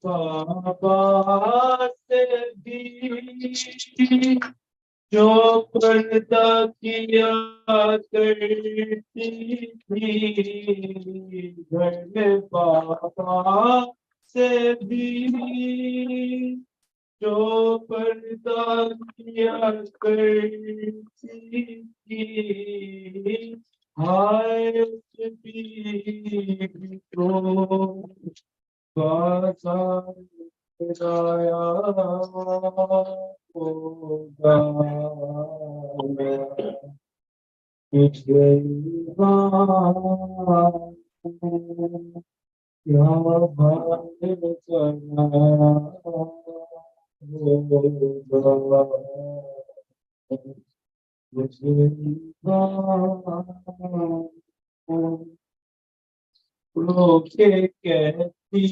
पापा से भी जो पर्दा किया करती थी, घर में पापा से भी जो पर्दा किया करती थी, हाय उस बीवी को बाजार गिराया होगा। कुछ गई क्या भाग चला होगा। कुछ गई रोके कहती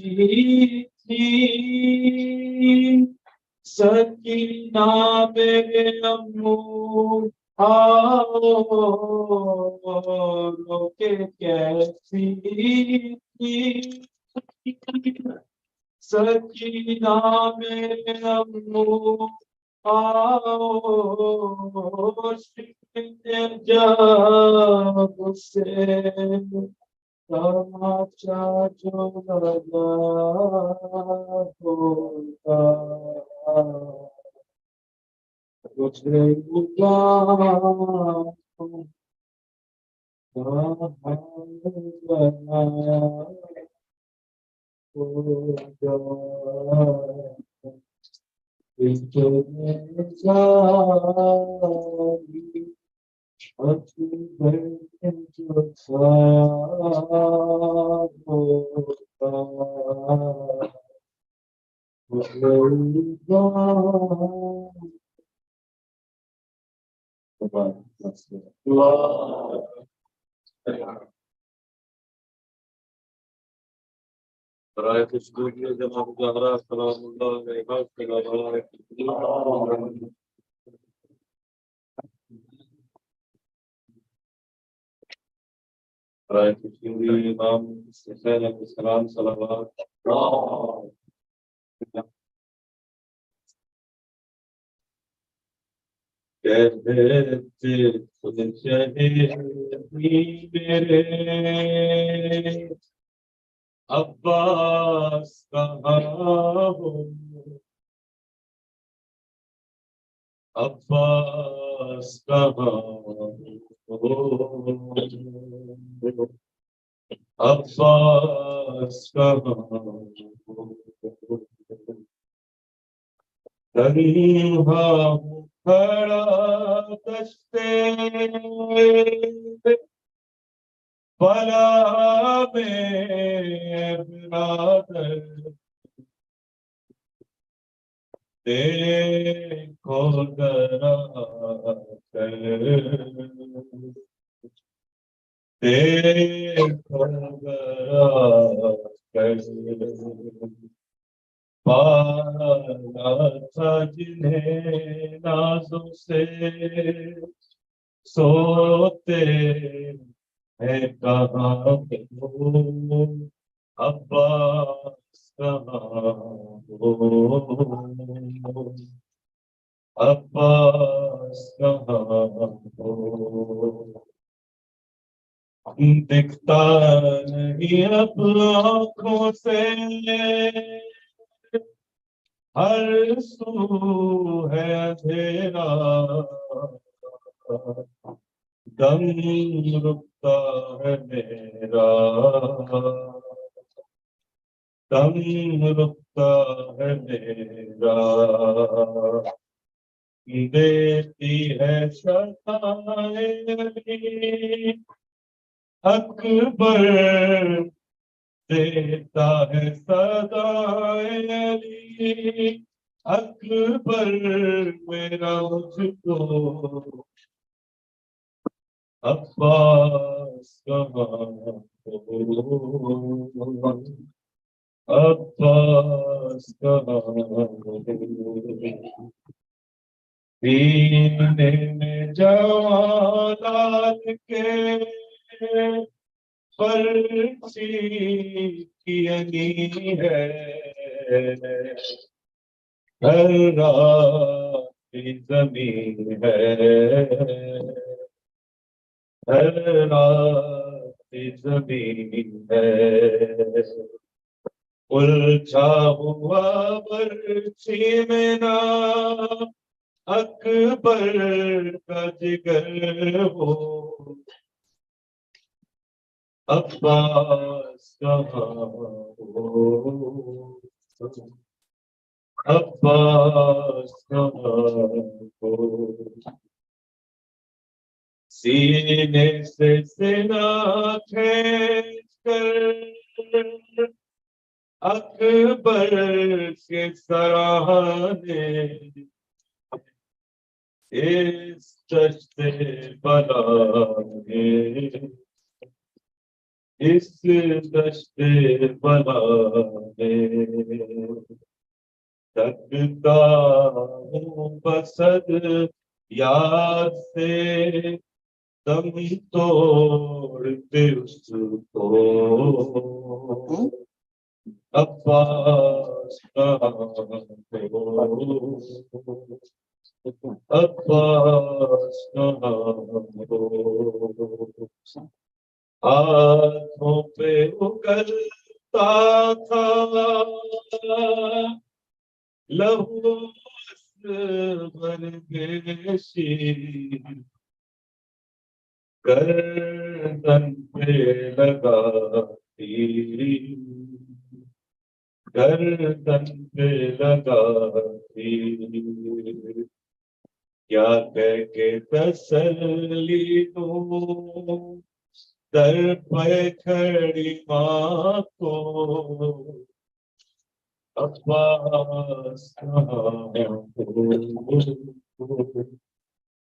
थी, सकीना मेरे अम्मू आओ, रोके कहती थी, सकीना मेरे अम्मू आओ, जब से तमाचा जो लगा होगा। कुछ हुआ बनाया होगा। इसमें सारी अक्बर जो छाया होगा। राय कुछ दूसरे जनाब ज़हरा सलामुल्लाह अलैहा राय कुछ इमाम हुसैन अलैहिस्सलाम सलावत कहते खुद मेरे अब्बास कहाँ हो, अब्बास कहाँ हो, अब्बास कहाँ हो। तन्हा हूँ खड़ा दश्ते बला में बिरादर, देखो जरा कर, देखो जरा कर, पाला था जिन्हें नाजों से सोते हैं कहाँ हो, अब्बास कहाँ हो, अब्बास कहाँ हो। दिखता नहीं अब आँखों से, हर सू है अंधेरा, दम रुकता है मेरा, दम रुकता है मेरा। देती है शताएं अकबर, देता है सदाएं अली, अकबर मेरा मुझको अब्बास कहाँ हो, अब्बास कहाँ हो, सीने में जवालात के पर्ची की अनी है, हर रात की जमीन है, हर रात की जमीन है, उलझा हुआ बर्छी में नाम अकबर का जिगर हो, अब्बास कहाँ हो, अब्बास कहाँ हो, सीने से सीना खींच कर अकबर के सराहने इस दश्ते बला में, इस दश्ते बला में थकता हूँ बसद याद से, दम तोड़ते उसको, अब्बास कहाँ हो, अब्बास कहाँ हो, हाथों पे उगलता था लहू बरगेशी, गर्दन पे लगाती, गर्दन पे लगाती, क्या कह के तसल्ली दूं दर पे खड़ी माँ को, अब्बास कहाँ हो,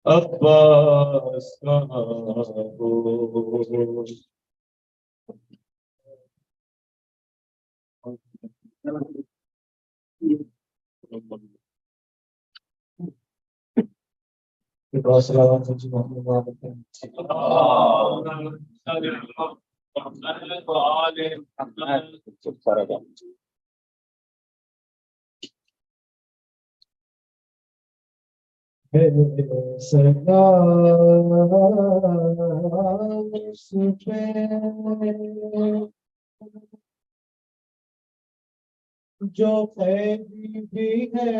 अब्बास कहाँ हो, जो कैदी भी है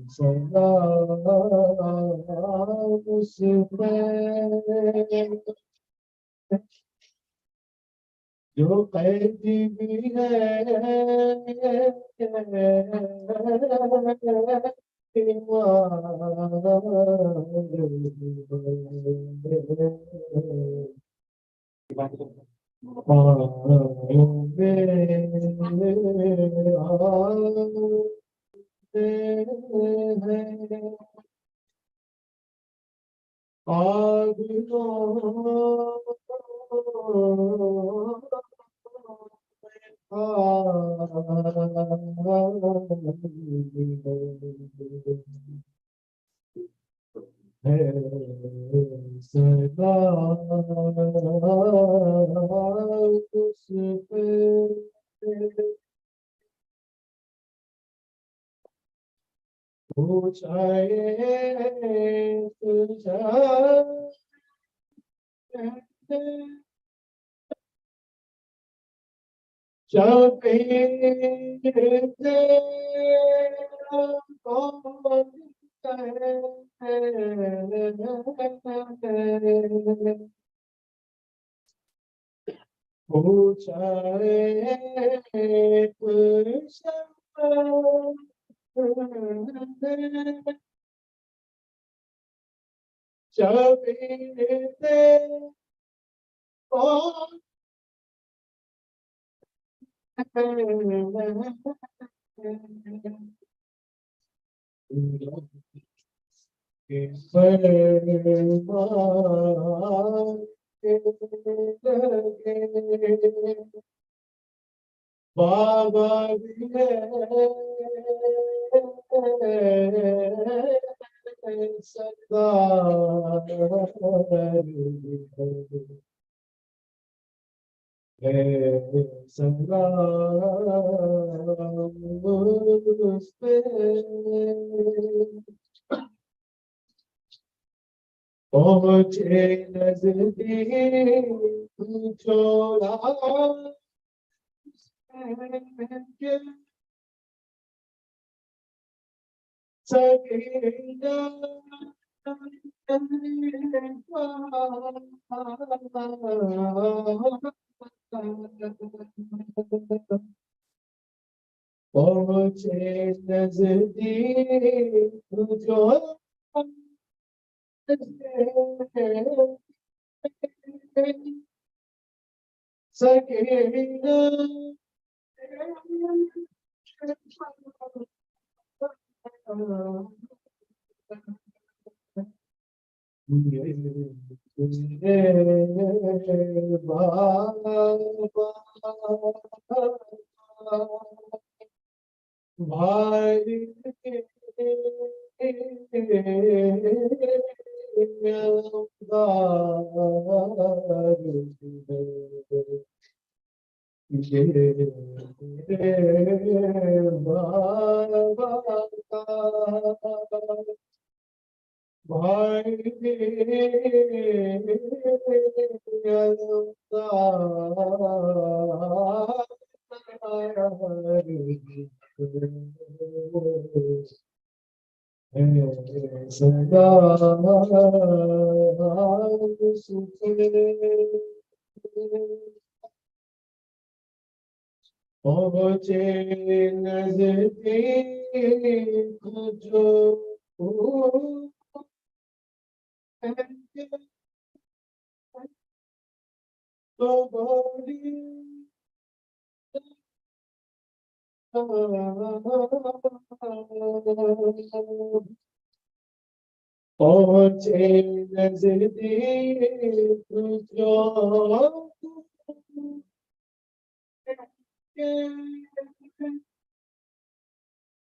सदा उस पे जो कैदी भी है सदा उस पे पूछाए तुझा चबीते कौन बाबा भी है सरदार है संग्राम उस पे पहुँचे नजदीक छोड़ा के सकीना पहुँचे नजदीक जो सकीना भाई पहुँचे नजदीक जो तो बोली पहुँचे नजदीक जो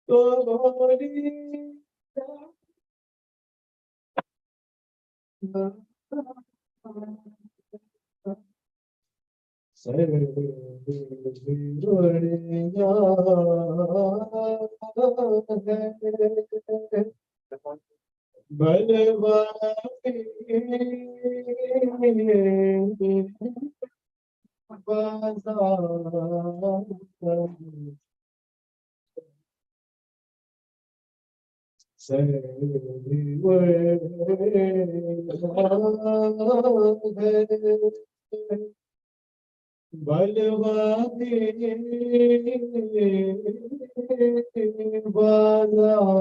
तो बोली बलवानी बलवानी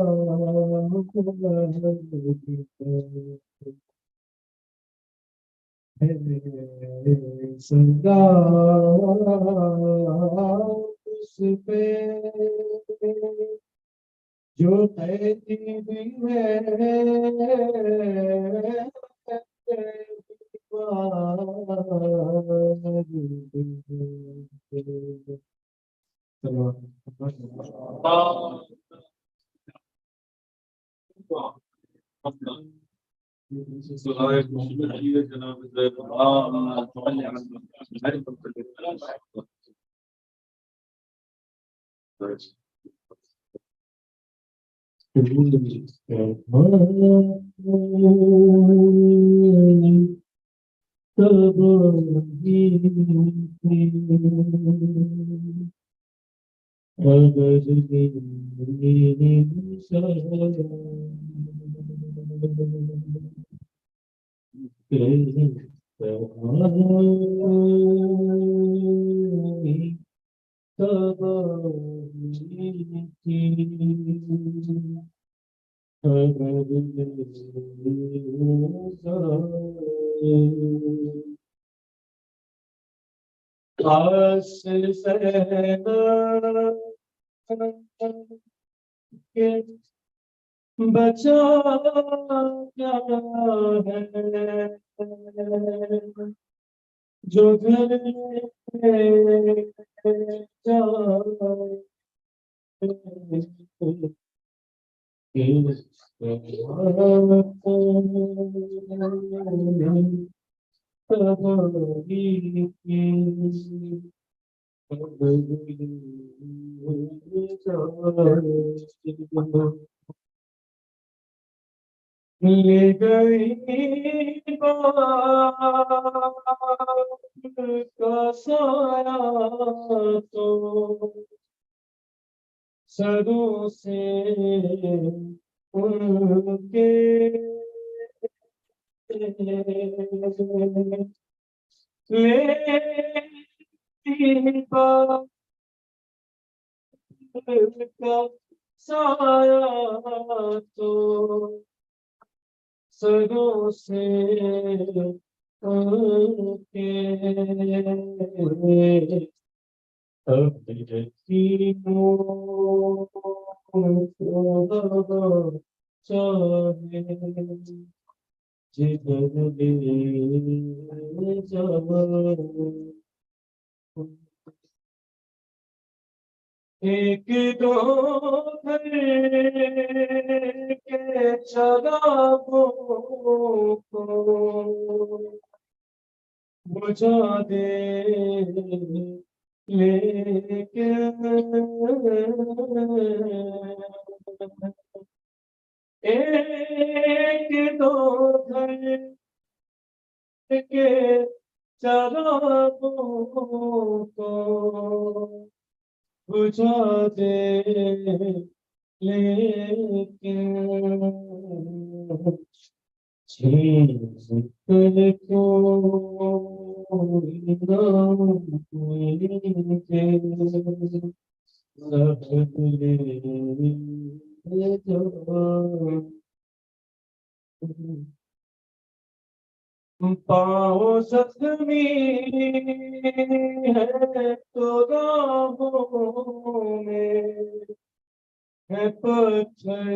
सदा उस पे जो कहती भी आस से के बचा क्या है जो घर जाए ले गई बात का साया तो सरों से उनके ले बात का साया तो सरों से उनके अब यकीनों को चाहे जिधर ले जाए एक दो घर के चरागों को बुझा दे लेके एक दो घर के चरागों को बुझा दे लेकिन चीज कर कोई ना मुझे सब ले जाओ पाँव जख्मी है तो राहों में है पत्थर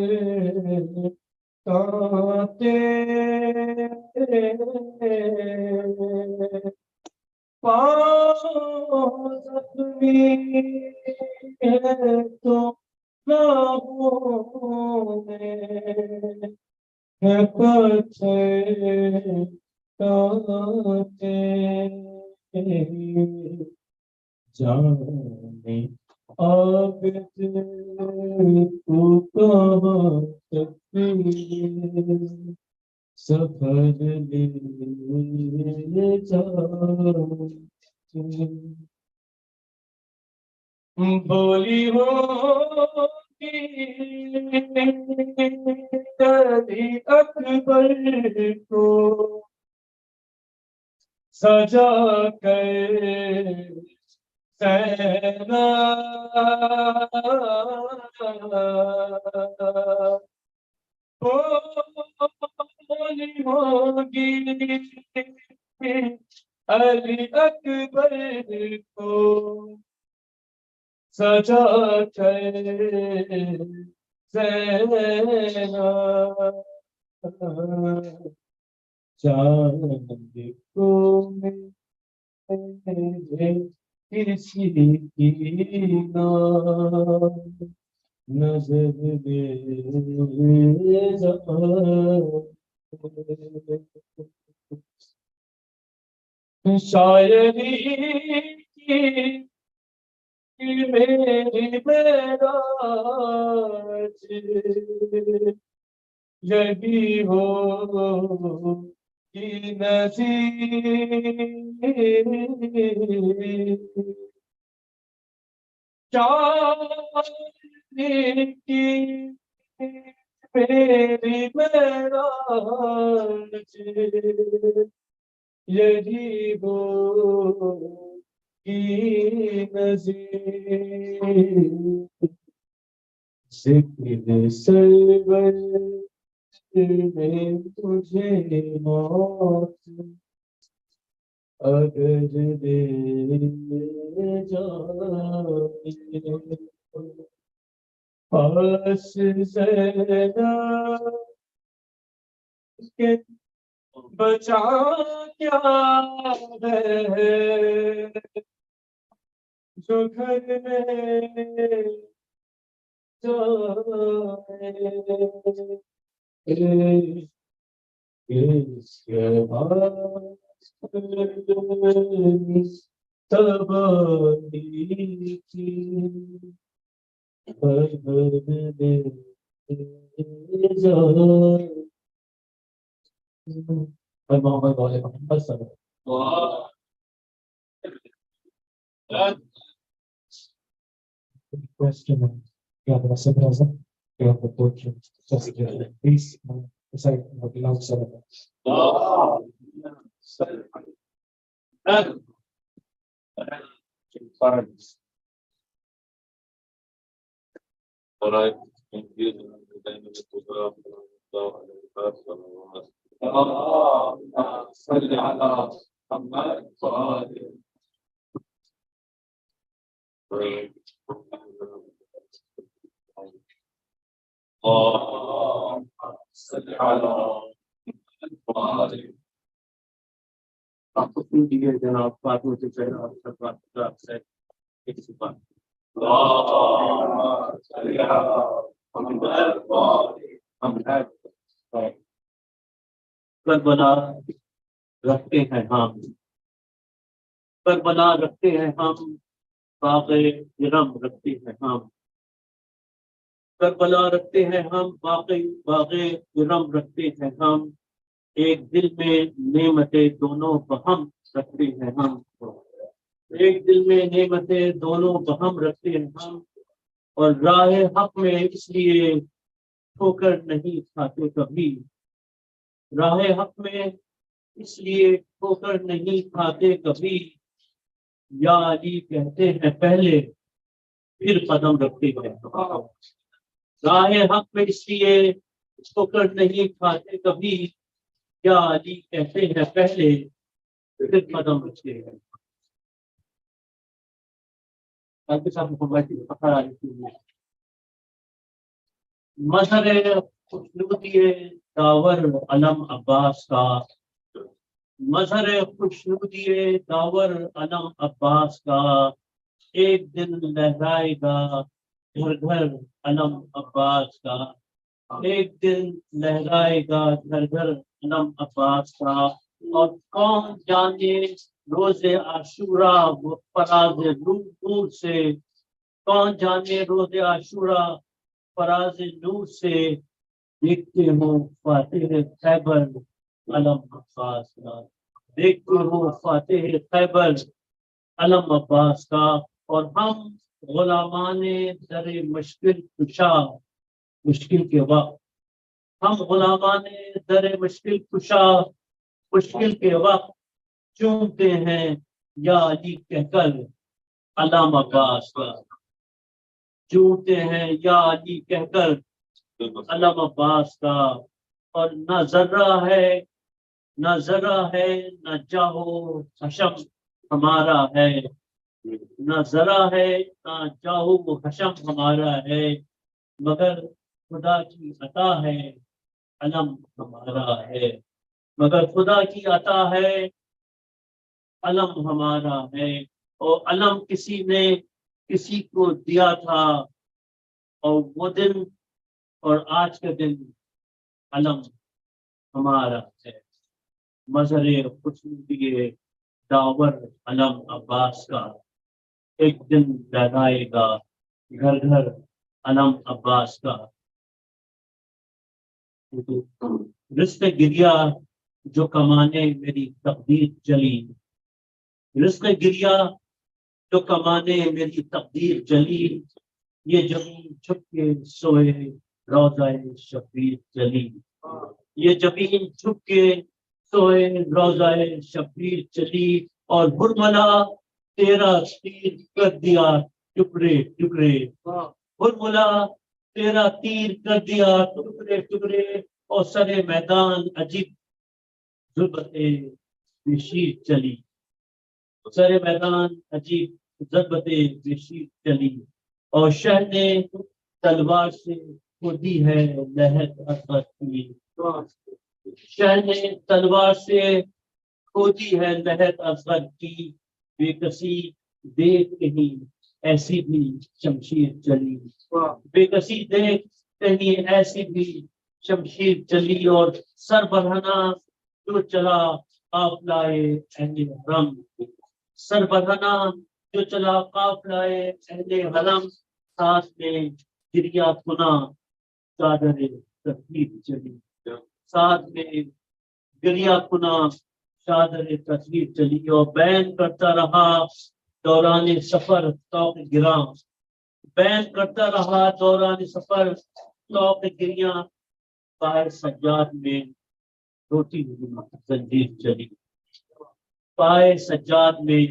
कांटे पाँव जख्मी है तो राहों में है पत्थर कांटे जाने अब तू कहाँ तक सफर ले जा बोली होगी कभी अकबर को सजा कर सहना बोली होगी अली अकबर को सजा कर सहना चांद को मेरे किसी की ना नजर दे जा शायरी की मेरी मेराज यही हो कि नजीर चांदनी की मेरी मेराज यही हो की नजीर जिक्र सरवर में तुझे मौत अगर दे जाए पास ज़रा के बचा क्या है जो घर में जाए इसके बाद तबाही की खबर दे जाए Mohammed sallallahu Wow. question. Yeah, the Sabrazan, you have the portrait. Just please recite the love syllable. Wow. Alright, thank you. صل على محمد وآله. اللهم صل على محمد وآله. आपको सुन दिए जनाब बातों से पहले आप सब बात से एक सुबह اللهم صل على محمد وآله. हम करबला रखते हैं हम करबला रखते हैं हम बाग़े इरम रखते हैं हम करबला रखते हैं हम बाग़े इरम रखते हैं हम एक दिल में नेमतें दोनों बहम रखते हैं हम एक दिल में नेमतें दोनों बहम रखते हैं हम और राह हक में इसलिए ठोकर नहीं खाते कभी राह हक में इसलिए ठोकर नहीं खाते कभी या अली कहते हैं पहले फिर कदम रखते हैं राह हक में इसलिए ठोकर नहीं खाते कभी या अली कहते हैं पहले फिर कदम रखते हैं मजहर खुशनुदी दावर अलम अब्बास का मजहर खुशनुदी दावर अलम अब्बास का एक दिन लहराएगा घर घर अलम अब्बास का एक दिन लहराएगा घर घर अलम अब्बास का और कौन जाने रोजे आशूरा फराज नूर से कौन जाने रोजे आशूरा फराज नूर से देखते हो फातिह खैबर अलम अब्बास का देखते हो फातिह खैबर अलम अब्बास का और हम गुलामाने दरे मुश्किल कुशा मुश्किल के वक्त हम गुलामाने दरे मुश्किल कुशा मुश्किल के वक्त चूमते हैं या अली कहकर अलम अब्बास का चूमते हैं या अली कहकर अलम अब्बास का और न जर्रा है न जरा है न चाहो हशम हमारा है न जरा है न चाहो हशम हमारा है मगर खुदा की अता है अलम हमारा है मगर खुदा की अता है अलम हमारा है और अलम किसी ने किसी को दिया था और वो दिन और आज का दिन अलम हमारा है मजहर खुशनुदी दावर अलम अब्बास का एक दिन लहराएगा घर घर अलम अब्बास का रिश्ते गिरिया जो कमाने मेरी तकदीर चली रिश्ते गिरिया जो कमाने मेरी तकदीर चली ये जमीन छुप के सोए रोज़ाए शबीर चली ये जमीन छुप के सोए रोज़ाए शबीर चली और बुरमला तेरा तीर कर दिया टुकड़े टुकड़े बुरमला तेरा तीर कर दिया टुकड़े टुकड़े और सरे मैदान अजीब ज़ुर्बते बेशीर चली, सरे मैदान अजीब ज़ुर्बते बेशीर चली, और शह ने तलवार से खोदी है लहर असद की, शह ने तलवार से खोदी है लहर असद की, बेकसी देख कहीं ऐसी भी शमशीर चली, बेकसी देख कहीं ऐसी भी शमशीर चली, और सर बढ़ाना जो चला काफिलाए अहले हरम, सर बढ़ाना जो चला काफिलाए अहले हरम, साथ में गिरिया खुना चादर तस्वीर चली, साथ में गिरिया खुना चादर तस्वीर चली, और बैन करता रहा दौरान सफर तौक गिरा, बैन करता रहा दौरान सफर तौक गिरिया, पाए सज्जाद में रोती हुई जंजीर चली, पाए सज्जाद में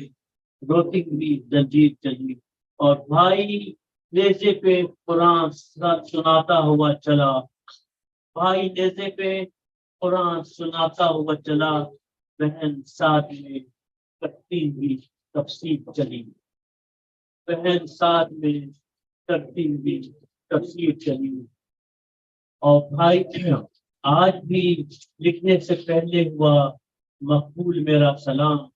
रोती हुई जंजीर चली, और भाई नेज़े पे कुरान सुनाता हुआ चला, भाई नेज़े पे कुरान सुनाता हुआ चला, बहन साथ में कटती हुई तफसीर चली, बहन साथ में कटती हुई तफसीर चली, और भाई आज भी लिखने से पहले हुआ मकबूल मेरा सलाम,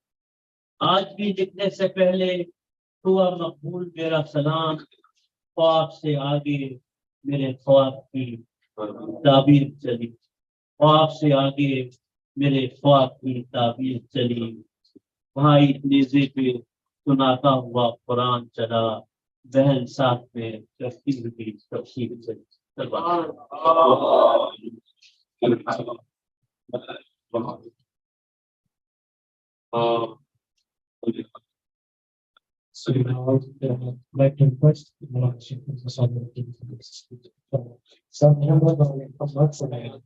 आज भी लिखने से पहले हुआ मकबूल मेरा सलाम, ख्वाब से आगे मेरे ख्वाब की ताबीर चली, ख्वाब से आगे मेरे ख्वाब की ताबीर चली, भाई नेज़े पे सुनाता हुआ कुरान चला, बहन साथ में करती हुई तफसीर चली। So now I'd like to request the Malaysian Assembly to speak. Some member of the Council.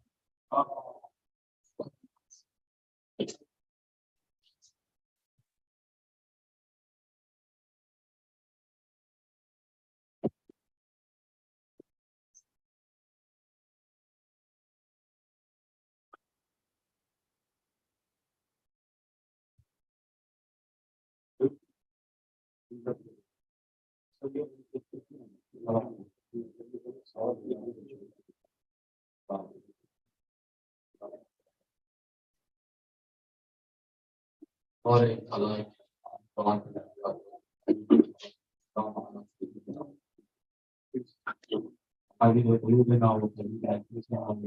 I will believe in all of them that is now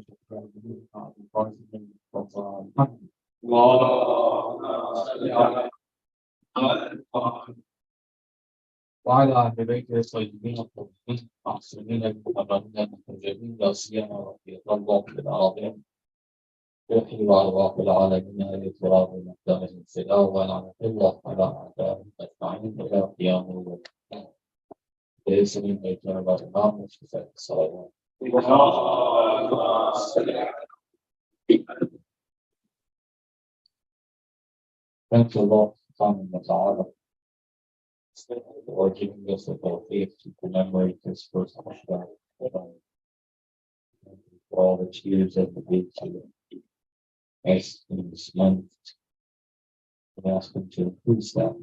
while I debate this like being a police officer, like about that, the Sierra, the Lord with all of them. يحيي الله العالمين التراب المقدار السلاء ولا الله على أعداء أجمعين إلى قيام اليوم. ليس من بيتنا الإمام وشفاء الصلاة. Thank you, Lord, subhanahu wa ta'ala, for giving us the faith to commemorate this first Ashra, for all the tears of the big children. As in this month, we ask him to increase that.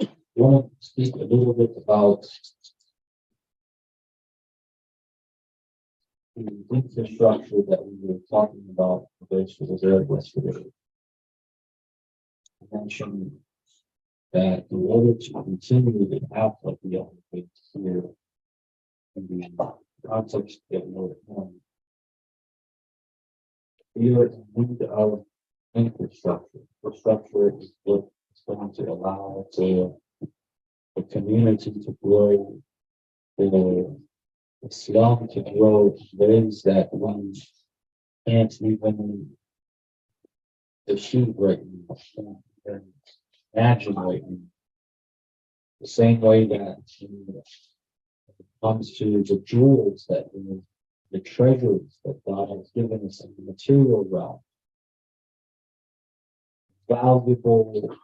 I want to speak a little bit about the infrastructure that we were talking about yesterday. I mentioned that in order to continue the path of the faith here in the context that we're in, we are in need of infrastructure. Infrastructure is what is going to allow the community to grow, the Islam to grow in ways that we can't even achieve right now, can't even imagine right now. The same way that when it comes to the jewels that the treasures that God has given us in the material realm, valuable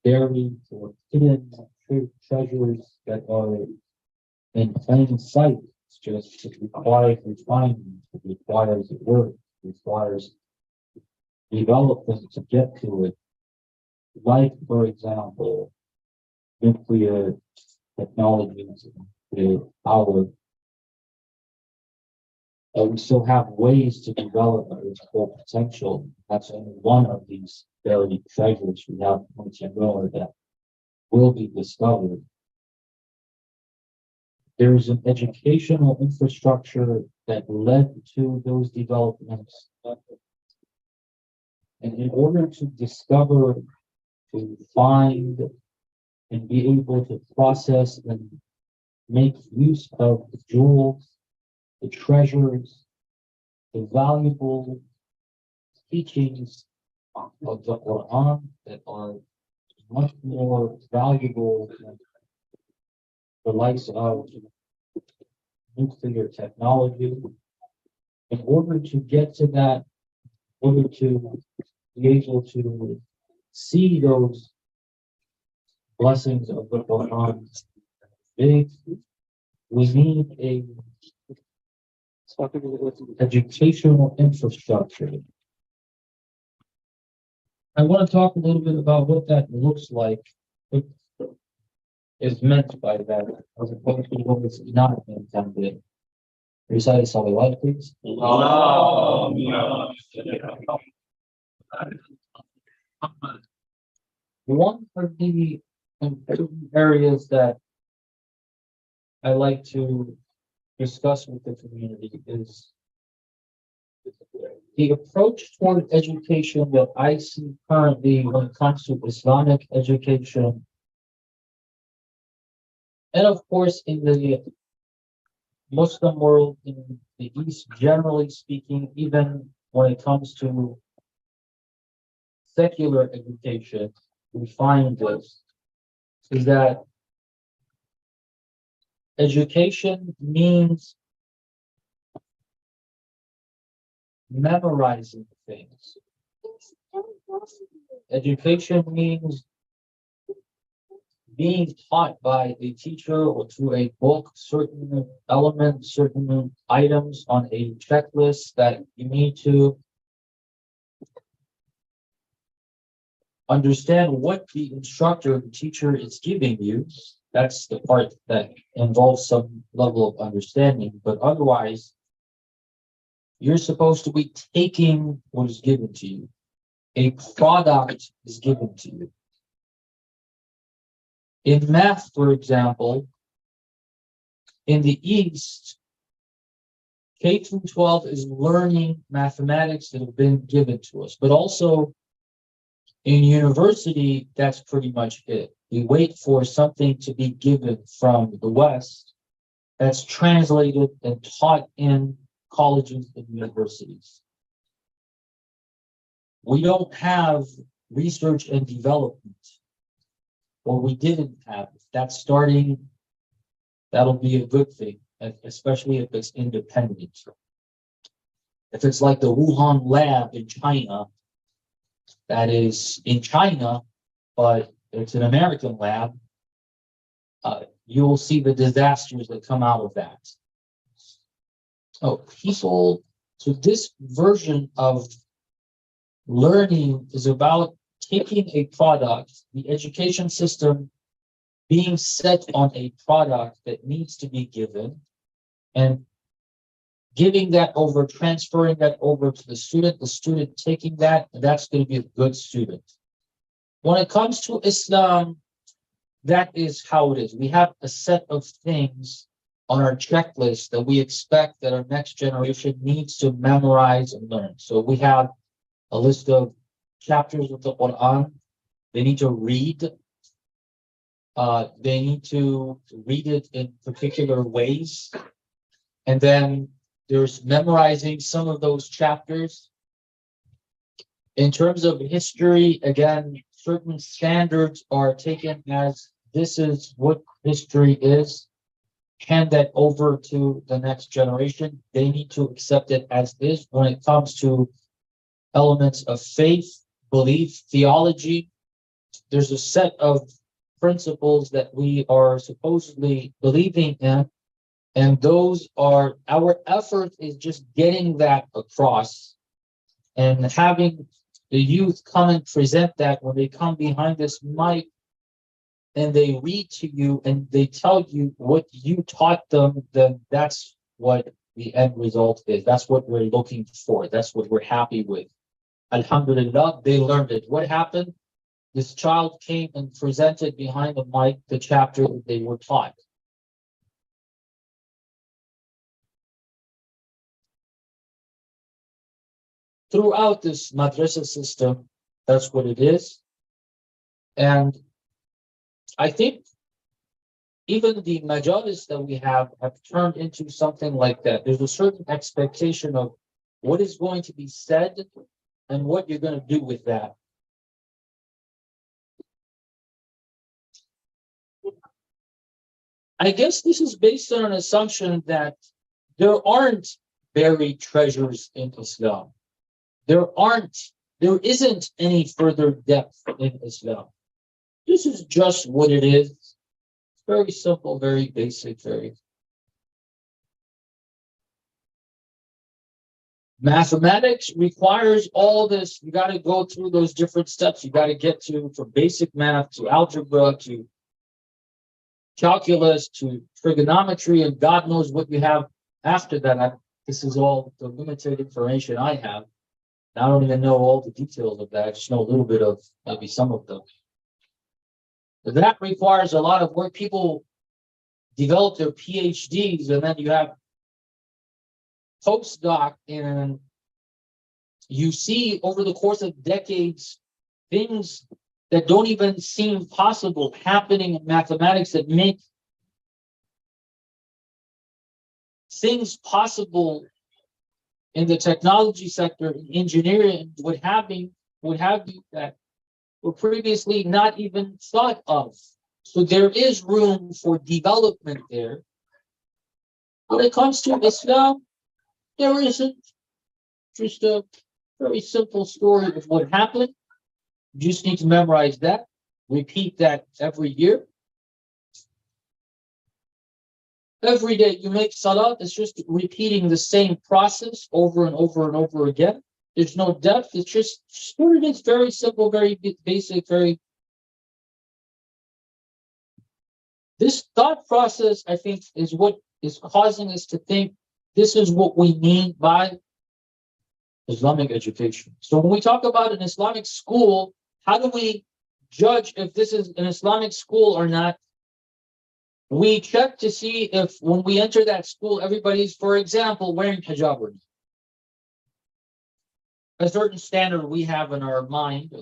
buried or hidden treasures that are in plain sight. It's just, it requires refinement, it requires work, it requires development to get to it. Like, for example, nuclear technologies, the power. We still have ways to develop its full potential. That's only one of these buried treasures we have much more that will be discovered. There's an educational infrastructure that led to those developments. And in order to discover, to find, and be able to process and make use of the jewels, the treasures, the valuable teachings of the Quran that are much more valuable than the likes of nuclear technology. In order to get to that, in order to be able to see those blessings of the Quran, we need a educational infrastructure. I want to talk a little bit about what that looks like, what is meant by that, as opposed to what is not intended. Recite Salawat, please. One of the important areas that I like to discuss with the community is the approach toward education that I see currently when it comes to Islamic education. And of course, in the Muslim world, in the East, generally speaking, even when it comes to secular education, we find this, is that education means memorizing things. Education means being taught by a teacher or through a book certain elements, certain items on a checklist that you need to understand what the instructor, the teacher is giving you. That's the part that involves some level of understanding, but otherwise, you're supposed to be taking what is given to you. A product is given to you. In math, for example, in the East, K through 12 is learning mathematics that have been given to us, but also in university, that's pretty much it. We wait for something to be given from the West that's translated and taught in colleges and universities. We don't have research and development, or we didn't have. If that's starting, that'll be a good thing, especially if it's independent. If it's like the Wuhan lab in China, that is in China, but it's an American lab, you'll see the disasters that come out of that. So this version of learning is about taking a product, the education system being set on a product that needs to be given, and giving that over, transferring that over to the student taking that, and that's going to be a good student. When it comes to Islam, that is how it is. We have a set of things on our checklist that we expect that our next generation needs to memorize and learn. So we have a list of chapters of the Quran. They need to read. They need to read it in particular ways. And then there's memorizing some of those chapters. In terms of history, again, certain standards are taken as this is what history is. Hand that over to the next generation. They need to accept it as is. When it comes to elements of faith, belief, theology, there's a set of principles that we are supposedly believing in, and those are our effort is just getting that across and having the youth come and present that when they come behind this mic and they read to you and they tell you what you taught them, then that's what the end result is. That's what we're looking for. That's what we're happy with. Alhamdulillah, they learned it. What happened? This child came and presented behind the mic the chapter that they were taught. Throughout this madrasa system, that's what it is. And I think even the majalis that we have turned into something like that. There's a certain expectation of what is going to be said and what you're going to do with that. I guess this is based on an assumption that there aren't buried treasures in Islam. There isn't any further depth in Islam. This is just what it is. It's very simple, very basic, very. Mathematics requires all this. You got to go through those different steps. You got to get to from basic math to algebra to calculus to trigonometry, and God knows what you have after that. This is all the limited information I have. I don't even know all the details of that. I just know a little bit of maybe some of them. But that requires a lot of work. People develop their PhDs, and then you have postdoc, and you see over the course of decades things that don't even seem possible happening in mathematics that make things possible in the technology sector, in engineering, what have you, that were previously not even thought of. So there is room for development there. When it comes to Islam, there isn't. Just a very simple story of what happened. You just need to memorize that, repeat that every year. Every day you make salat, it's just repeating the same process over and over and over again. There's no depth, it's just what it is, very simple, very basic, very. This thought process, I think, is what is causing us to think this is what we mean by Islamic education. So when we talk about an Islamic school, how do we judge if this is an Islamic school or not? We check to see if when we enter that school, everybody's, for example, wearing hijab or not. A certain standard we have in our mind,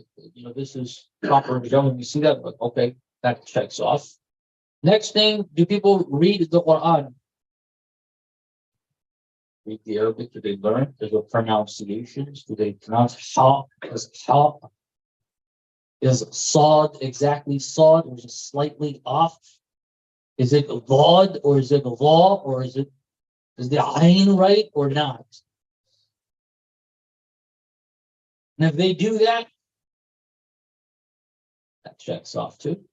this is proper hijab, when we see that, but okay, that checks off. Next thing, do people read the Quran? Read the Arabic? Do they learn? There's the pronunciations. Do they pronounce ha as ha? Is Saad exactly Saad, or is it slightly off? Is it Lod, or is it law, or is the Ain right or not? And if they do that, that checks off too.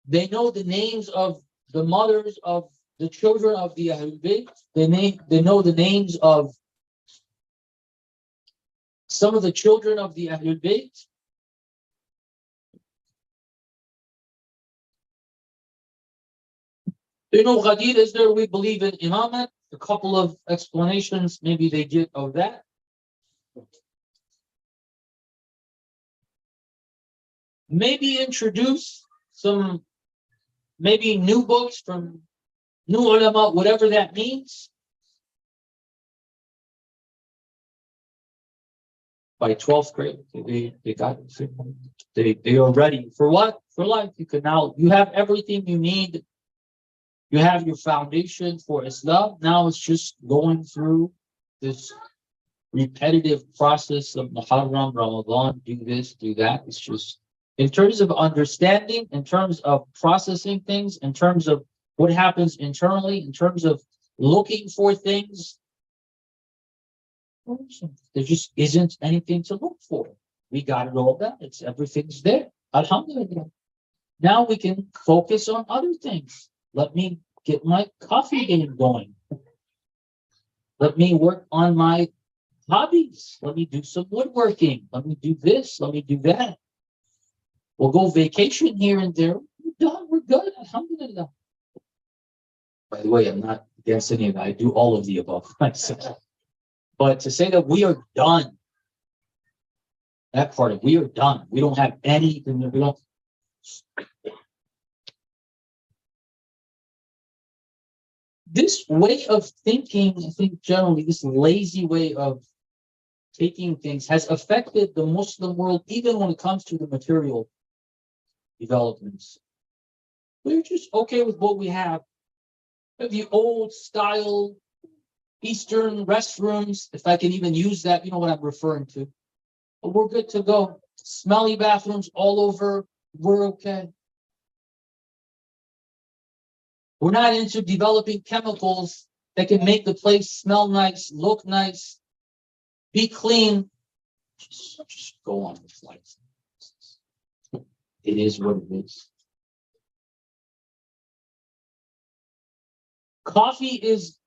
They know the names of the mothers of the children of the Ahlul Bayt. They know the names of some of the children of the Ahlul Bayt. They know Ghadir is there. We believe in Imamat. A couple of explanations maybe they get of that. Maybe introduce some maybe new books from new ulama, whatever that means. By 12th grade, they got it. They are ready for what? For life. You have everything you need. You have your foundation for Islam. Now it's just going through this repetitive process of Muharram, Ramadan, do this, do that. It's just in terms of understanding, in terms of processing things, in terms of what happens internally, in terms of looking for things. There just isn't anything to look for. We got it all done. It's everything's there. Alhamdulillah. Now we can focus on other things. Let me get my coffee game going. Let me work on my hobbies. Let me do some woodworking. Let me do this. Let me do that. We'll go vacation here and there. We're done. We're good. Alhamdulillah. By the way, I'm not against any of that. I do all of the above myself. But to say that we are done, that part of we are done. We don't have anything. We don't. This way of thinking, I think generally, this lazy way of taking things has affected the Muslim world, even when it comes to the material developments. We're just okay with what we have. The old style Eastern restrooms, if I can even use that, you know what I'm referring to. But we're good to go. Smelly bathrooms all over, we're okay. We're not into developing chemicals that can make the place smell nice, look nice, be clean. Just go on with life. It is what it is. Coffee is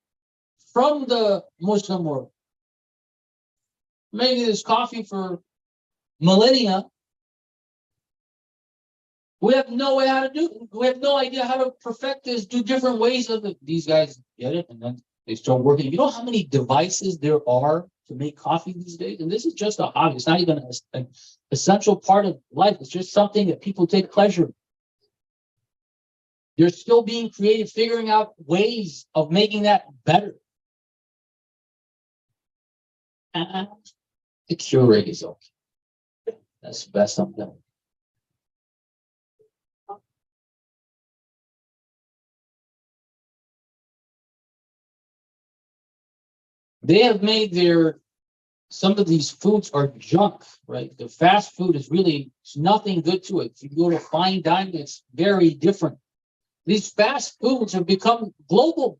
from the Muslim world. Maybe there's coffee for millennia. We have no way how to do it. We have no idea how to perfect this, do different ways of it. These guys get it, and then they start working. You know how many devices there are to make coffee these days? And this is just a hobby. It's not even an essential part of life. It's just something that people take pleasure in. They're still being creative, figuring out ways of making that better. The cure rate is okay. That's the best I'm doing. They have made some of these foods are junk, right? The fast food is really, it's nothing good to it. If you go to fine dining, it's very different. These fast foods have become global.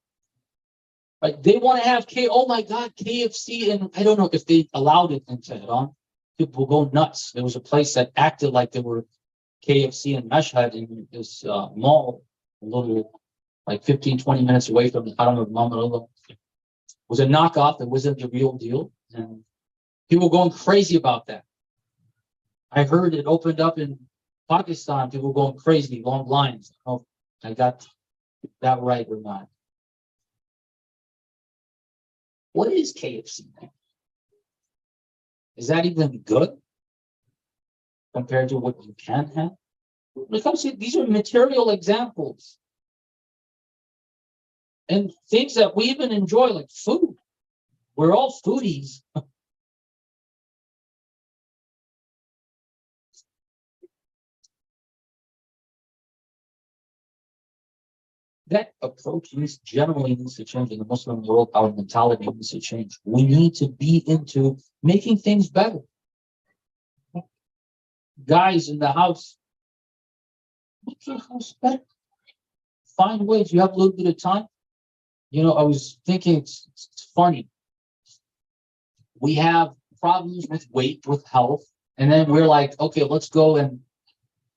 Right? They want to have oh my God, KFC, and I don't know if they allowed it in Tehran. People will go nuts. There was a place that acted like there were KFC in Mashhad in this mall, a little like 15, 20 minutes away from the Haram of Mamalullah. It was a knockoff. It wasn't the real deal. And people were going crazy about that. I heard it opened up in Pakistan. People were going crazy, long lines. I don't know if I got that right or not. What is KFC? Is that even good compared to what you can have? When it comes to these are material examples. And things that we even enjoy, like food. We're all foodies. That approach generally needs to change in the Muslim world. Our mentality needs to change. We need to be into making things better. Guys in the house, make your house better. Find ways. You have a little bit of time. You know, I was thinking it's funny. We have problems with weight, with health, and then we're like, okay, let's go and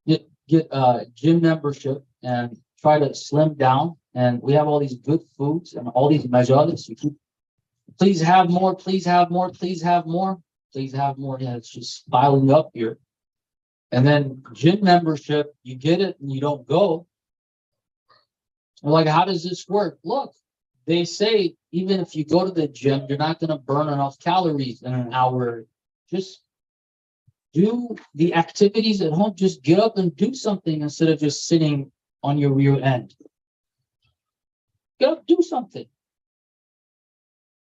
get a gym membership and try to slim down. And we have all these good foods and all these majalis. Please have more, please have more, please have more, please have more. Yeah, it's just piling up here. And then gym membership, you get it and you don't go. We're like, how does this work? Look, they say even if you go to the gym, you're not going to burn enough calories in an hour. Just do the activities at home. Just get up and do something instead of just sitting on your rear end. Get up, do something.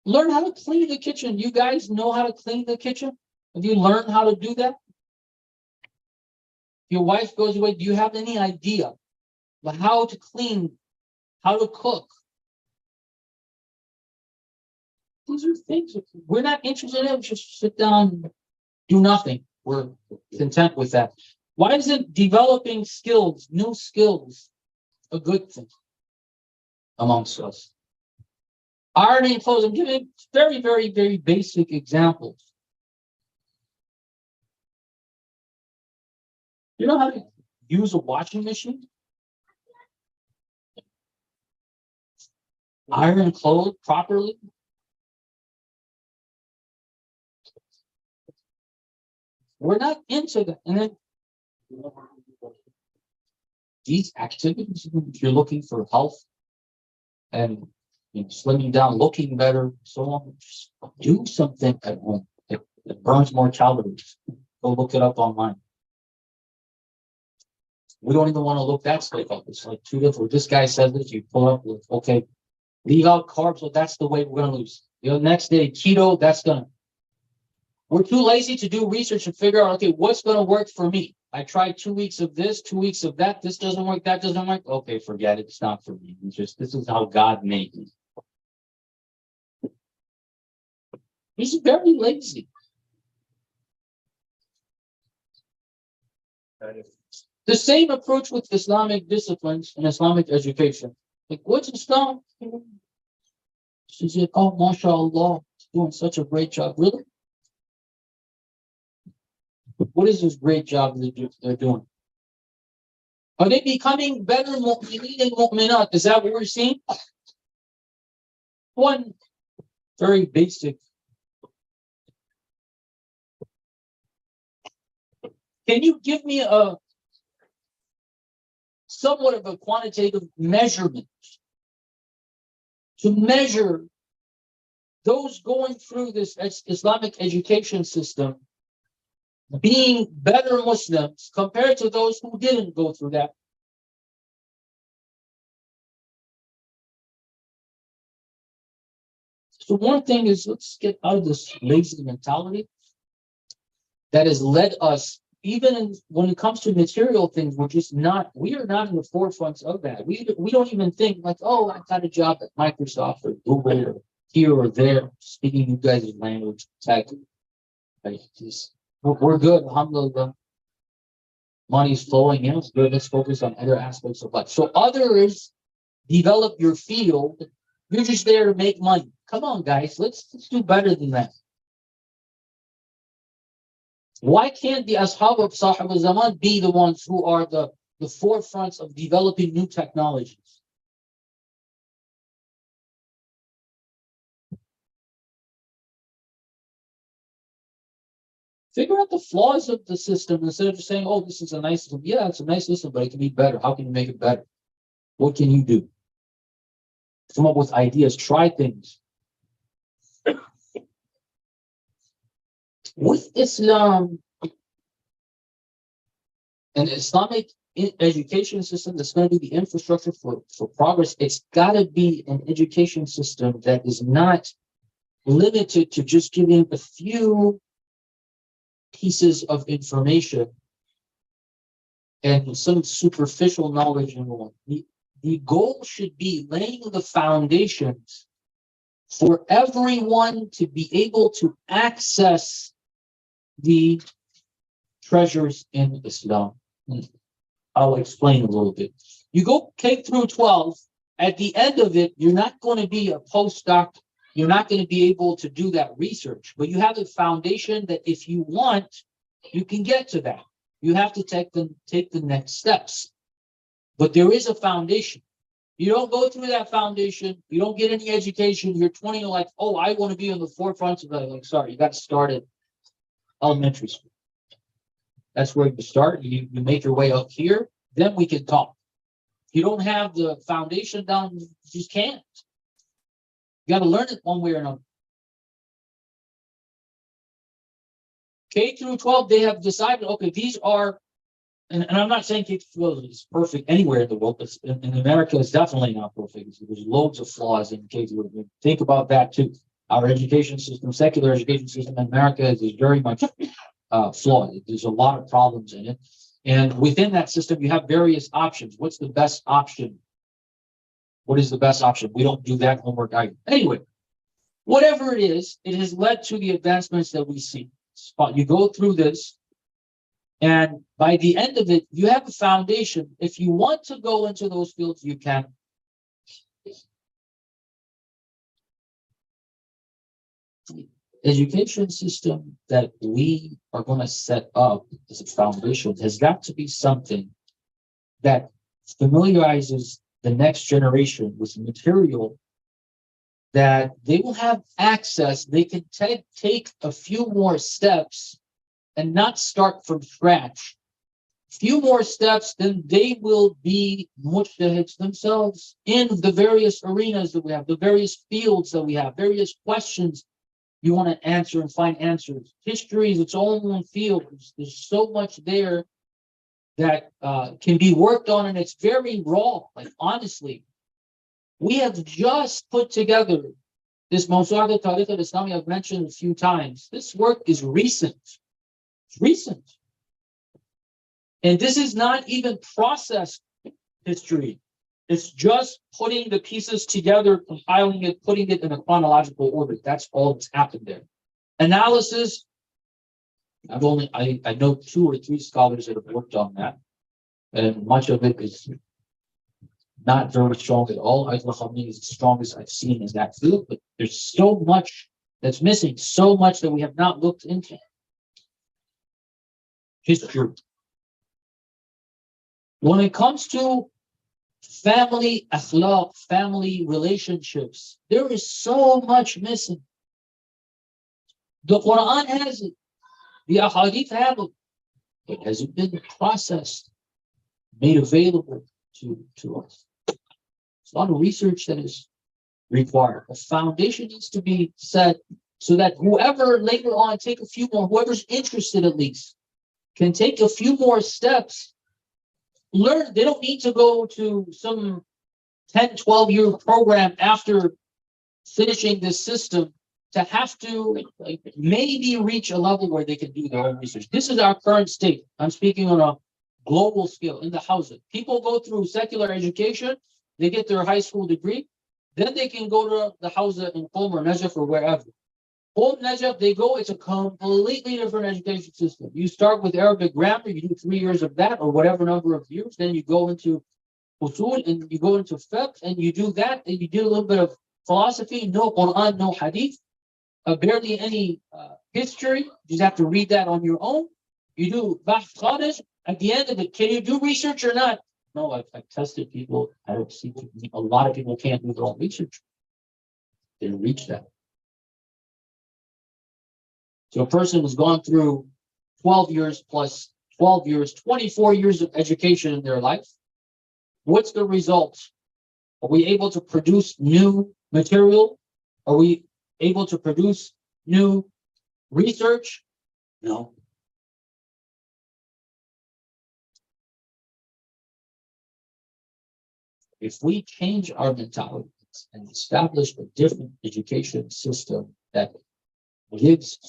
Learn how to clean the kitchen. You guys know how to clean the kitchen? Have you learned how to do that? Your wife goes away. Do you have any idea about how to clean, how to cook? These are things we're not interested in. Just sit down, do nothing. We're content with that. Why isn't developing skills, new skills, a good thing amongst us? Ironing clothes, I'm giving very, very, very basic examples. You know how to use a washing machine? Iron clothes properly? We're not into that. And then these activities, if you're looking for health and slimming down, looking better, so on, just do something at home. It burns more calories. Go look it up online. We don't even want to look that stuff up. It's like too difficult. This guy says this, you pull up, like, okay, leave out carbs, so that's the way we're gonna lose. The next day, keto, that's gonna. We're too lazy to do research and figure out, okay, what's gonna work for me? I tried 2 weeks of this, 2 weeks of that. This doesn't work, that doesn't work. Okay, forget it. It's not for me. It's just, this is how God made me. He's very lazy. The same approach with Islamic disciplines and Islamic education. Like, what's Islam? She said, oh, mashallah, doing such a great job. Really? What is this great job they're doing? Are they becoming better mu'mineen and mu'minat? Is that what we're seeing? One very basic. Can you give me a somewhat of a quantitative measurement to measure those going through this Islamic education system being better Muslims compared to those who didn't go through that? So one thing is, let's get out of this lazy mentality that has led us, even when it comes to material things, we are not in the forefronts of that. We don't even think like, oh, I got a job at Microsoft or Google or here or there, speaking you guys' language, tech. Like, we're good, alhamdulillah. Money's flowing in, it's good. Let's focus on other aspects of life. So others develop your field. You're just there to make money. Come on, guys, let's do better than that. Why can't the Ashab of Sahib al-Zaman be the ones who are the forefronts of developing new technologies? Figure out the flaws of the system instead of just saying, oh, this is a nice system. Yeah, it's a nice system, but it can be better. How can you make it better? What can you do? Come up with ideas, try things. With Islam, an Islamic education system that's going to be the infrastructure for progress, it's got to be an education system that is not limited to just giving a few pieces of information and some superficial knowledge in one. The goal should be laying the foundations for everyone to be able to access the treasures in Islam. I'll explain a little bit. You go K through 12, at the end of it, you're not going to be a postdoc. You're not going to be able to do that research, but you have a foundation that if you want, you can get to that. You have to take the next steps. But there is a foundation. You don't go through that foundation, you don't get any education, you're 20, you're like, oh, I want to be on the forefront of that. Like, sorry, you got to start at elementary school. That's where you start. You make your way up here, then we can talk. If you don't have the foundation down, you just can't. You got to learn it one way or another. K through 12, they have decided, okay, these are, and I'm not saying K through 12 is perfect anywhere in the world, but in America, it's definitely not perfect. There's loads of flaws in K through 12. Think about that too. Our education system, secular education system in America is very much flawed. There's a lot of problems in it. And within that system, you have various options. What's the best option? What is the best option? We don't do that homework either. Anyway, whatever it is, it has led to the advancements that we see. You go through this, and by the end of it, you have a foundation. If you want to go into those fields, you can. education system that we are going to set up as a foundation has got to be something that familiarizes the next generation with material that they will have access. They can take a few more steps and not start from scratch. Few more steps, then they will be mujtahids themselves in the various arenas that we have, the various fields that we have, various questions you want to answer and find answers. History is its own field. There's so much there that can be worked on, and it's very raw. Like, honestly, we have just put together this Mawsu'at al-Tarikh al-Islami I've mentioned a few times. This work is recent. It's recent. And this is not even processed history. It's just putting the pieces together, compiling it, putting it in a chronological order. That's all that's happened there. Analysis, I know 2 or 3 scholars that have worked on that. And much of it is not very strong at all. Ayatollah Khamenei is the strongest I've seen in that field, but there's so much that's missing, so much that we have not looked into. History. When it comes to family akhlaq, family relationships, there is so much missing. The Quran has it, the ahadith have it, but has it been processed, made available to us? It's a lot of research that is required. A foundation needs to be set so that whoever later on take a few more, whoever's interested at least, can take a few more steps. Learn. They don't need to go to some 10, 12-year program after finishing this system to have to maybe reach a level where they can do their own research. This is our current state. I'm speaking on a global scale in the housing. People go through secular education, they get their high school degree, then they can go to the house in Qom or Najaf or wherever. Qom, Najaf, they go, it's a completely different education system. You start with Arabic grammar, you do 3 years of that or whatever number of years, then you go into usul and you go into fiqh and you do that and you do a little bit of philosophy, no Quran, no hadith, barely any history. You just have to read that on your own. You do bahth kharij. At the end of it, can you do research or not? No, I've tested people. I don't see a lot of people can't do their own research. They reach that. So a person has gone through 12 years plus 12 years, 24 years of education in their life. What's the result? Are we able to produce new material? Are we able to produce new research? No. If we change our mentalities and establish a different education system that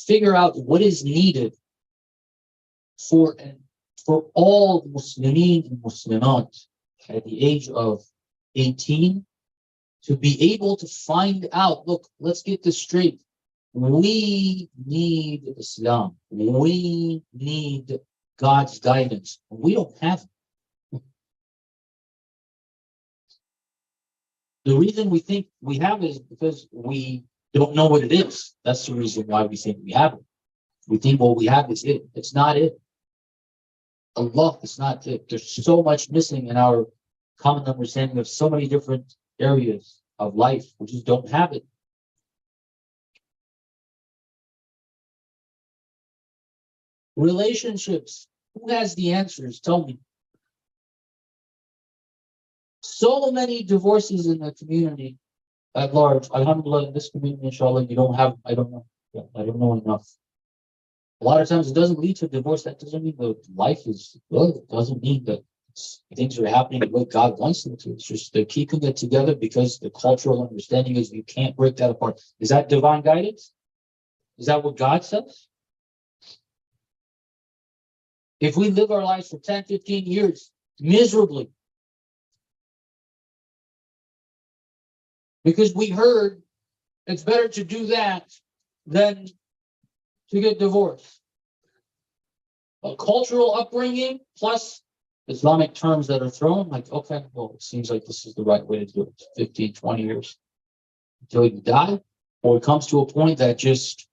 figure out what is needed for all Muslimin and Muslimat at the age of 18 to be able to find out, look, let's get this straight. We need Islam. We need God's guidance. We don't have it. The reason we think we have it is because we don't know what it is. That's the reason why we think we have it. We think what we have is it. It's not it. Allah is not it. There's so much missing in our common understanding of so many different areas of life. We just don't have it. Relationships. Who has the answers? Tell me. So many divorces in the community at large. Alhamdulillah, in this community, inshallah, I don't know. Yeah, I don't know enough. A lot of times it doesn't lead to divorce. That doesn't mean that life is good. It doesn't mean that things are happening the way God wants them to. It's just they're keeping it together because the cultural understanding is you can't break that apart. Is that divine guidance? Is that what God says? If we live our lives for 10, 15 years miserably, because we heard it's better to do that than to get divorced. A cultural upbringing plus Islamic terms that are thrown, like, okay, well, it seems like this is the right way to do it. 15, 20 years until you die, or it comes to a point that just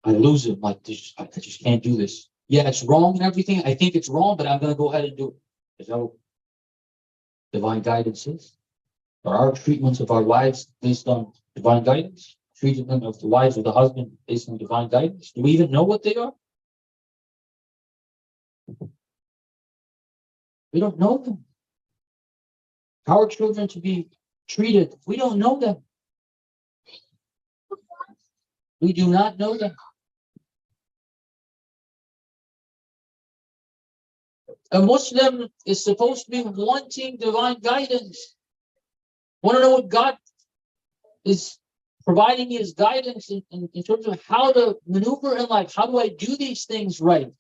I lose it. Like, I just can't do this. Yeah, it's wrong and everything. I think it's wrong, but I'm going to go ahead and do it. Is that what divine guidance is? Are our treatments of our wives based on divine guidance? Treatment of the wives of the husband based on divine guidance? Do we even know what they are? We don't know them. How are children to be treated? We don't know them. We do not know them. A Muslim is supposed to be wanting divine guidance. Want to know what God is providing me as guidance in terms of how to maneuver in life. How do I do these things right?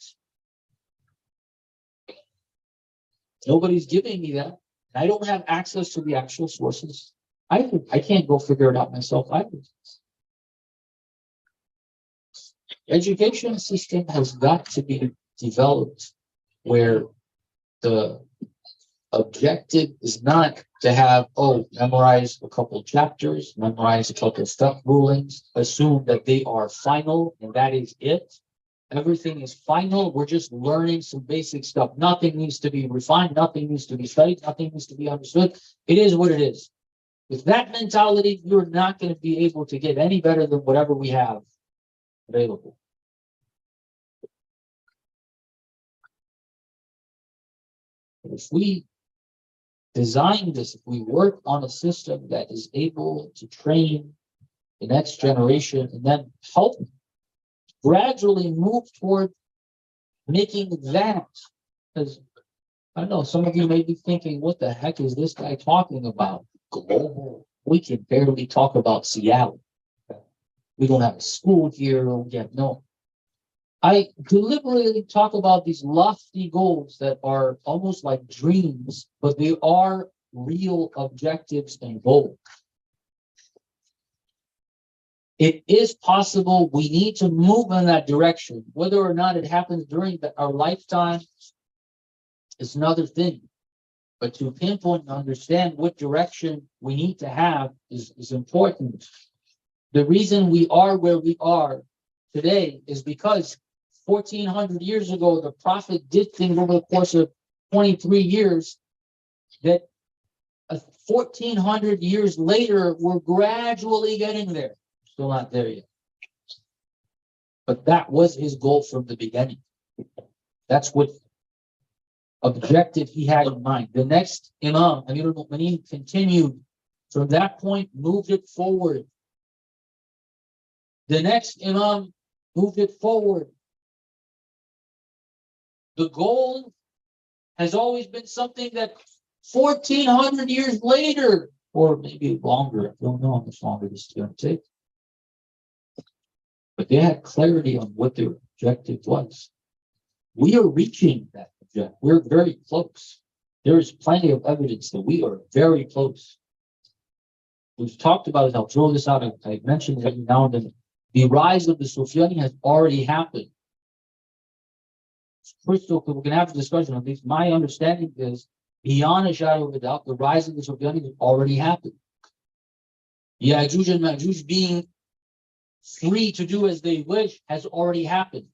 Nobody's giving me that. I don't have access to the actual sources. I can't go figure it out myself either. Education system has got to be developed where the objective is not to have, memorize a couple chapters, memorize a couple stuff rulings, assume that they are final and that is it. Everything is final. We're just learning some basic stuff. Nothing needs to be refined. Nothing needs to be studied. Nothing needs to be understood. It is what it is. With that mentality, you're not going to be able to get any better than whatever we have available. If we design this, if we work on a system that is able to train the next generation and then help gradually move toward making that, because I don't know, some of you may be thinking, what the heck is this guy talking about? Global. We can barely talk about Seattle. We don't have a school here. No. I deliberately talk about these lofty goals that are almost like dreams, but they are real objectives and goals. It is possible. We need to move in that direction. Whether or not it happens during our lifetime is another thing. But to pinpoint and understand what direction we need to have is important. The reason we are where we are today is because 1400 years ago, the Prophet did things over the course of 23 years that 1400 years later, we're gradually getting there. Still not there yet. But that was his goal from the beginning. That's what objective he had in mind. The next Imam, Amir al-Mu'mineen, continued from that point, moved it forward. The next Imam moved it forward. The goal has always been something that 1400 years later, or maybe longer, I don't know how much longer this is going to take. But they had clarity on what their objective was. We are reaching that objective. We're very close. There is plenty of evidence that we are very close. We've talked about it. I'll throw this out. I mentioned it every now and then. The rise of the Sufyani has already happened. It's crystal clear. We can have a discussion on this. My understanding is, beyond a shadow of a doubt, the rise of the Sufyani has already happened. Ya'juj and Ma'juj being free to do as they wish has already happened.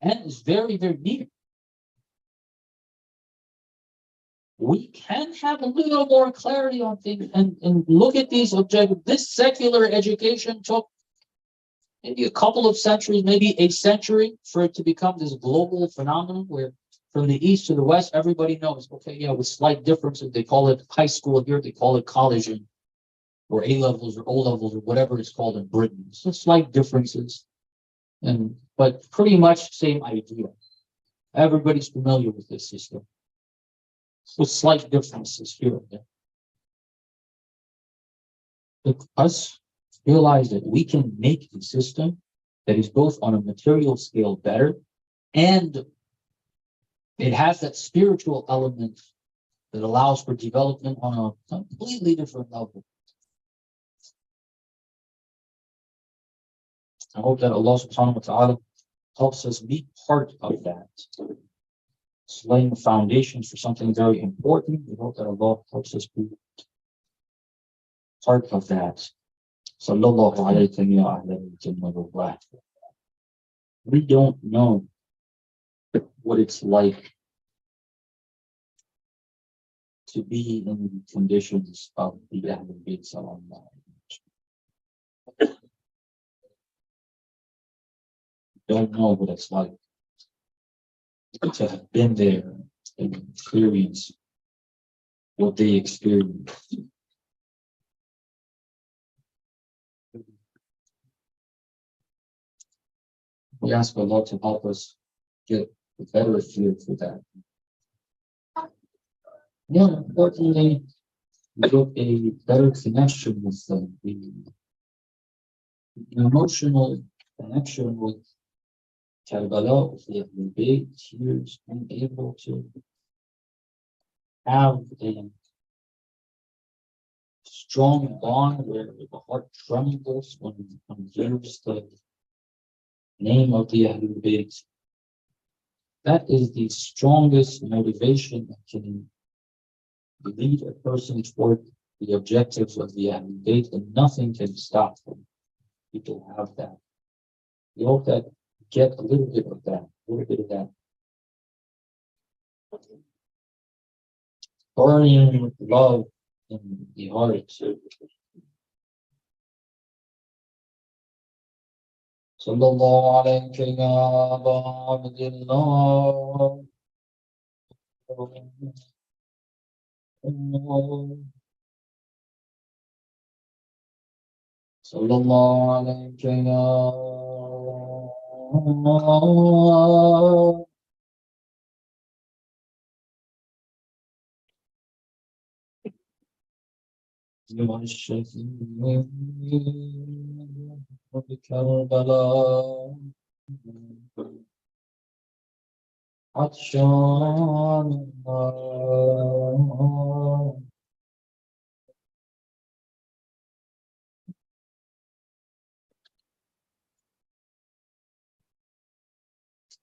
And it's very, very near. We can have a little more clarity on things and look at these objectives. This secular education took maybe a couple of centuries, maybe a century for it to become this global phenomenon where from the east to the west, everybody knows, okay, yeah, with slight differences, they call it high school here, they call it college or A levels or O levels or whatever it's called in Britain. So slight differences, but pretty much same idea. Everybody's familiar with this system, with slight differences here and there. But us realize that we can make a system that is both on a material scale better, and it has that spiritual element that allows for development on a completely different level. I hope that Allah subhanahu wa ta'ala helps us be part of that. It's laying the foundations for something very important. We hope that Allah helps us be part of that. Sallallahu alayhi ya ahlal jannah wal We don't know what it's like to be in the conditions of the Ahlul Bayt sallallahu. Don't know what it's like to have been there and experienced what they experienced. We ask Allah to help us get a better feel for that. Yeah, unfortunately, we got a better connection with them, an emotional connection with Karbala, with the Ahlul Bayt, tears, and able to have a strong bond where the heart trembles when hears the name of the Ahlul Bayt. That is the strongest motivation that can lead a person toward the objectives of the Ahlul Bayt, and nothing can stop them. People have that. We hope that get a little bit of that, burning love in the heart. Sallallahu alayhi ya Aba Abdillah. Sallallahu alayhi ya Karbala. عطشان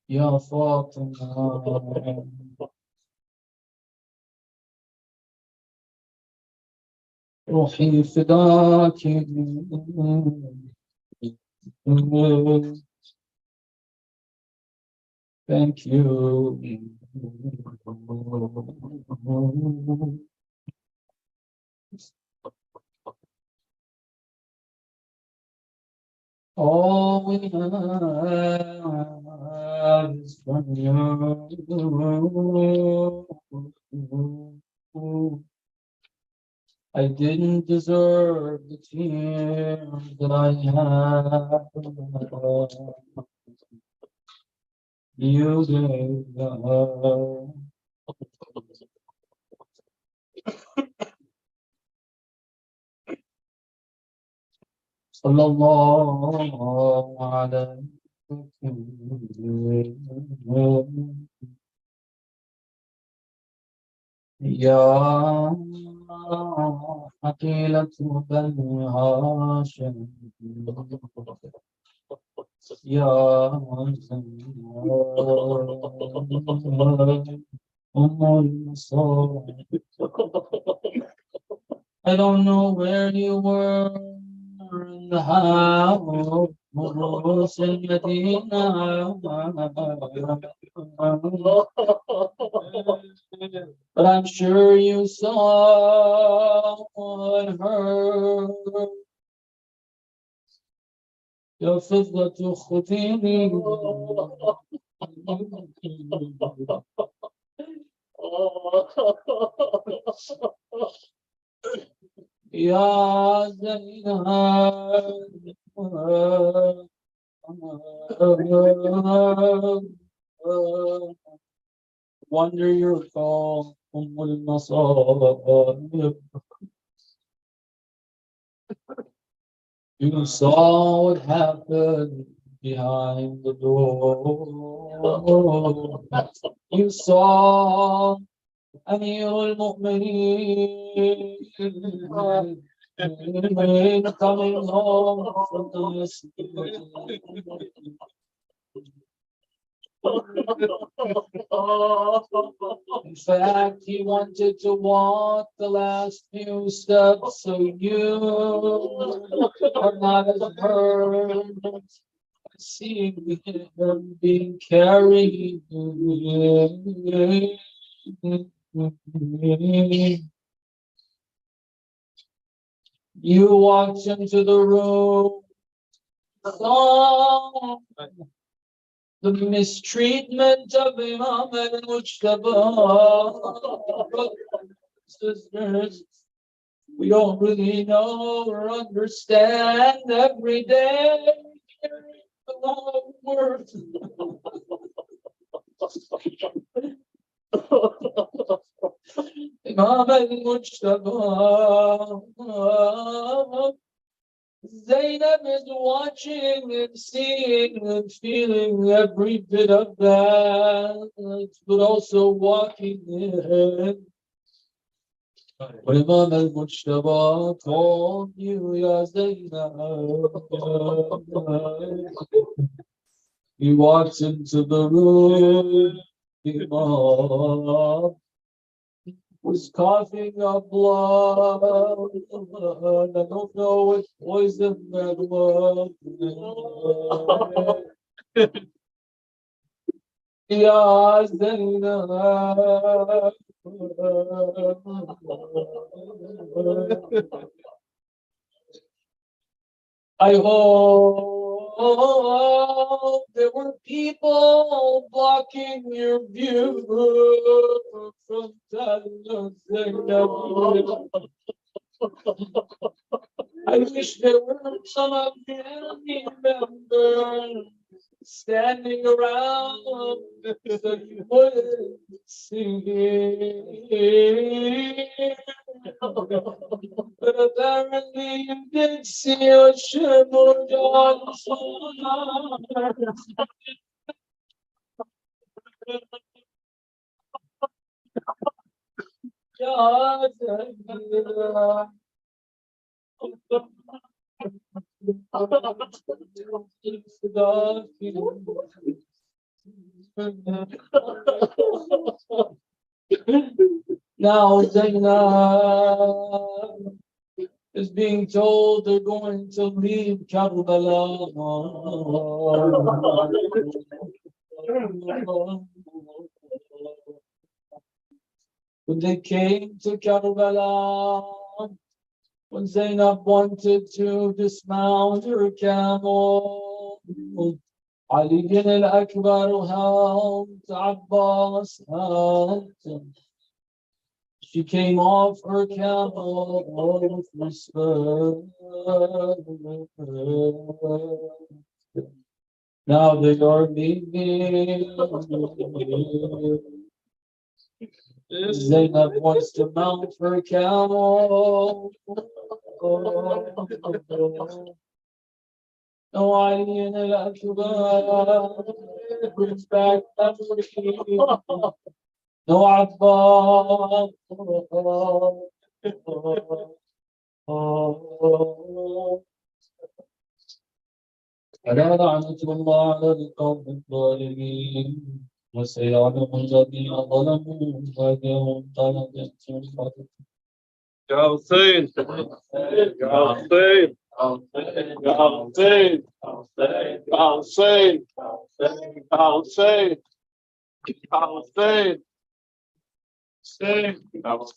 يا فاطمة روحي فداك. Thank you. All we have is from you. I didn't deserve the tears that I had. You gave her. Sallallahu alayhi Ya Hakilatu Bani Hashim. Ya I don't know where you were in the house in Medina, but I'm sure you saw and heard your فضة خديني. يا زينب wonder your call المصائب. You saw what happened behind the door. You saw أمير المؤمنين coming home from the In fact, he wanted to walk the last few steps, so you are not as hurt. Seeing him being carried. You walked into the room, saw the mistreatment of Imam al-Mujtaba. Sisters, we don't really know or understand every day. The long words. Imam al-Mujtaba. Zainab is watching and seeing and feeling every bit of that, but also walking in. When Imam al-Mujtaba told you, Ya Zainab, he walks into the room, Imam was coughing up blood. I don't know what poison that was. Ya Zainab. I hope there were people blocking your view from Zainab. I wish there were some of family members standing around so you wouldn't see. But apparently you did see a shimmer dawn. Now Zainab is being told they're going to leave Karbala. When they came to Karbala, when Zainab wanted to dismount her camel, Ali al-Akbar helped, Abbas helped. She came off her camel with respect. Now they are leaving. Zainab wants to mount her camel. No, Ali al-Akbar brings back memories. No, Abbas. ألا لعنة الله على القوم الظالمين وسيعلم الذين ظلموا أيهم طلبت Ya Husayn, Ya Husayn, Ya Husayn, Ya Husayn, Ya Husayn, Ya Husayn,